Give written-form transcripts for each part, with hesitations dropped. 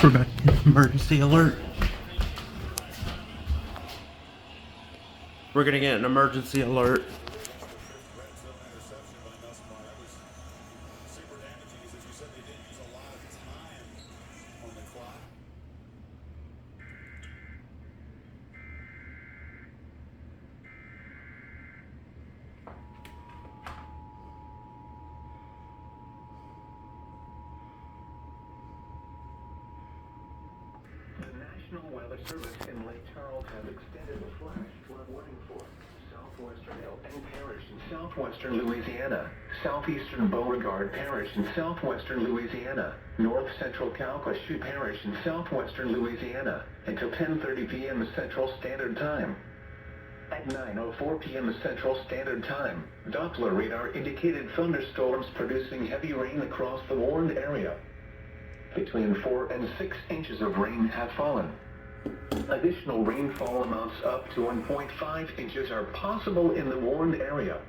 We're back. Emergency alert. We're gonna get an emergency alert. National Weather Service in Lake Charles has extended the flash flood warning for southwestern Elton Parish in southwestern Louisiana, southeastern Beauregard Parish in southwestern Louisiana, north central Calcasieu Parish in southwestern Louisiana, until 10:30 p.m. Central Standard Time. At 9:04 p.m. Central Standard Time, Doppler radar indicated thunderstorms producing heavy rain across the warned area. Between 4 and 6 inches of rain have fallen. Additional rainfall amounts up to 1.5 inches are possible in the warned area.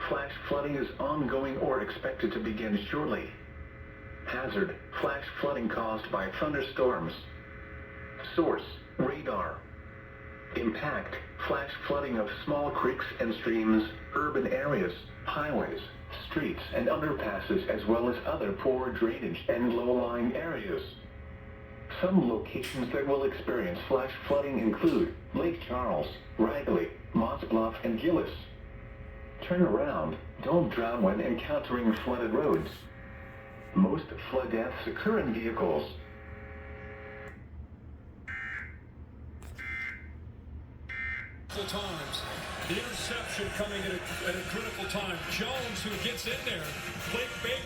Flash flooding is ongoing or expected to begin shortly. Hazard: flash flooding caused by thunderstorms. Source: radar. Impact: flash flooding of small creeks and streams, urban areas, highways, streets and underpasses, as well as other poor drainage and low-lying areas. Some locations that will experience flash flooding include Lake Charles, Ragley, Moss Bluff, and Gillis. Turn around. Don't drown when encountering flooded roads. Most flood deaths occur in vehicles. Times. The interception coming at a critical time. Jones, who gets in there. Blake Baker.